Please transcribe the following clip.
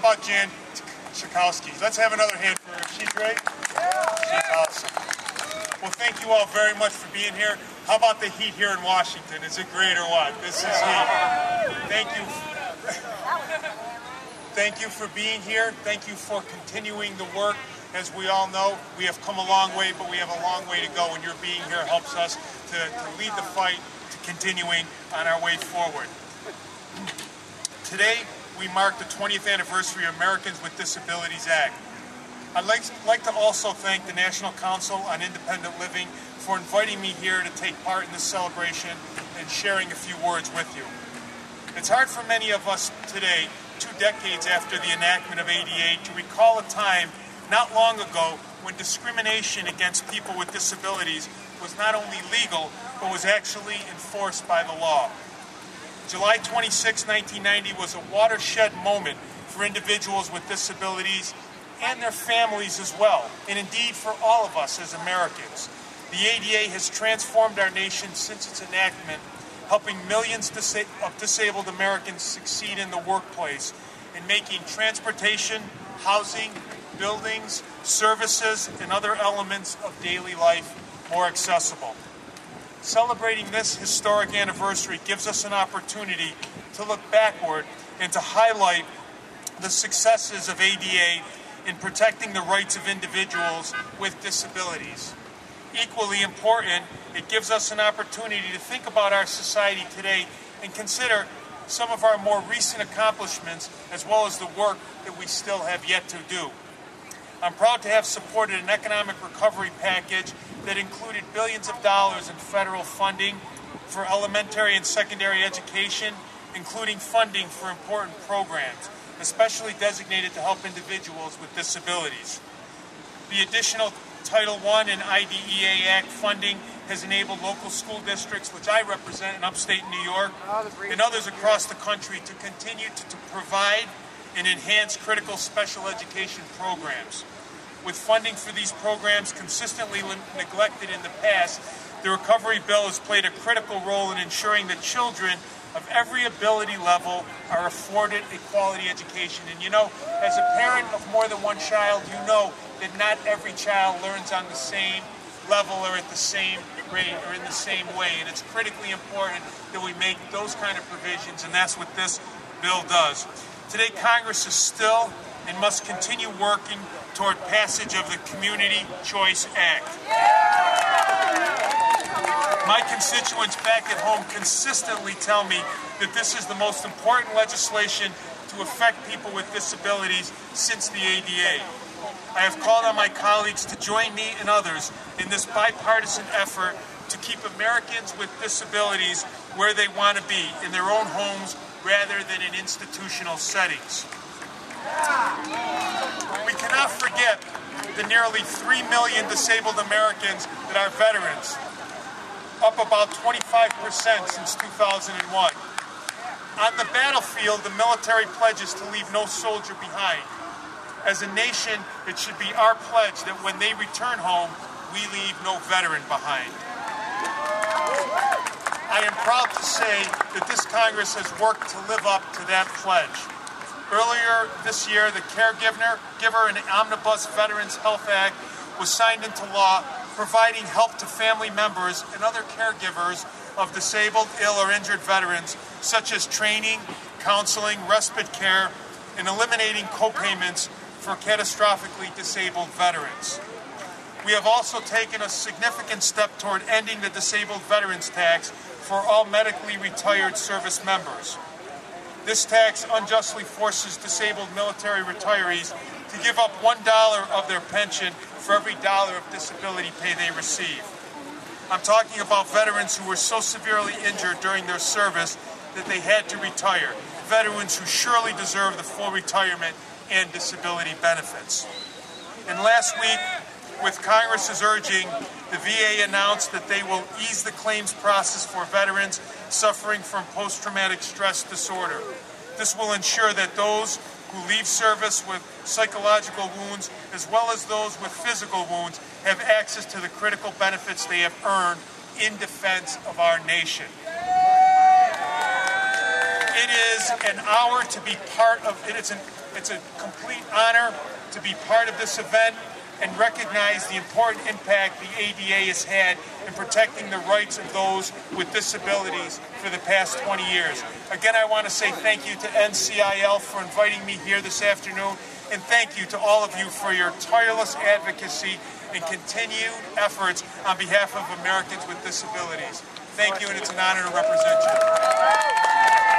about Jan Schakowsky? Let's have another hand for her. She's great? She's awesome. Well, thank you all very much for being here. How about the heat here in Washington? Is it great or what? This is heat. Thank you. Thank you for being here. Thank you for continuing the work. As we all know, we have come a long way, but we have a long way to go, and your being here helps us to lead the fight to continuing on our way forward. Today, we mark the 20th anniversary of Americans with Disabilities Act. I'd like to also thank the National Council on Independent Living for inviting me here to take part in this celebration and sharing a few words with you. It's hard for many of us today, 2 decades after the enactment of ADA, to recall a time not long ago when discrimination against people with disabilities was not only legal, but was actually enforced by the law. July 26, 1990 was a watershed moment for individuals with disabilities and their families as well, and indeed for all of us as Americans. The ADA has transformed our nation since its enactment, helping millions of disabled Americans succeed in the workplace and making transportation, housing, buildings, services, and other elements of daily life more accessible. Celebrating this historic anniversary gives us an opportunity to look backward and to highlight the successes of ADA in protecting the rights of individuals with disabilities. Equally important, it gives us an opportunity to think about our society today and consider some of our more recent accomplishments as well as the work that we still have yet to do. I'm proud to have supported an economic recovery package that included billions of dollars in federal funding for elementary and secondary education, including funding for important programs, especially designated to help individuals with disabilities. The additional Title I and IDEA Act funding has enabled local school districts, which I represent in upstate New York, and others across the country to continue to provide and enhance critical special education programs. With funding for these programs consistently neglected in the past, the recovery bill has played a critical role in ensuring that children of every ability level are afforded a quality education. And you know, as a parent of more than one child, you know that not every child learns on the same level or at the same rate or in the same way. And it's critically important that we make those kind of provisions, and that's what this bill does. Today, Congress is still and must continue working toward passage of the Community Choice Act. My constituents back at home consistently tell me that this is the most important legislation to affect people with disabilities since the ADA. I have called on my colleagues to join me and others in this bipartisan effort to keep Americans with disabilities where they want to be, in their own homes rather than in institutional settings. We cannot forget the nearly 3 million disabled Americans that are veterans, up about 25% since 2001. On the battlefield, the military pledges to leave no soldier behind. As a nation, it should be our pledge that when they return home, we leave no veteran behind. I am proud to say that this Congress has worked to live up to that pledge. Earlier this year, the Caregiver and Omnibus Veterans Health Act was signed into law, providing help to family members and other caregivers of disabled, ill, or injured veterans, such as training, counseling, respite care, and eliminating co-payments for catastrophically disabled veterans. We have also taken a significant step toward ending the disabled veterans tax for all medically retired service members. This tax unjustly forces disabled military retirees to give up $1 of their pension for every dollar of disability pay they receive. I'm talking about veterans who were so severely injured during their service that they had to retire, veterans who surely deserve the full retirement and disability benefits. And last week, with Congress's urging, the VA announced that they will ease the claims process for veterans suffering from post-traumatic stress disorder. This will ensure that those who leave service with psychological wounds, as well as those with physical wounds, have access to the critical benefits they have earned in defense of our nation. It is an honor to be part of It's a complete honor to be part of this event and recognize the important impact the ADA has had in protecting the rights of those with disabilities for the past 20 years. Again, I want to say thank you to NCIL for inviting me here this afternoon, and thank you to all of you for your tireless advocacy and continued efforts on behalf of Americans with disabilities. Thank you, and it's an honor to represent you.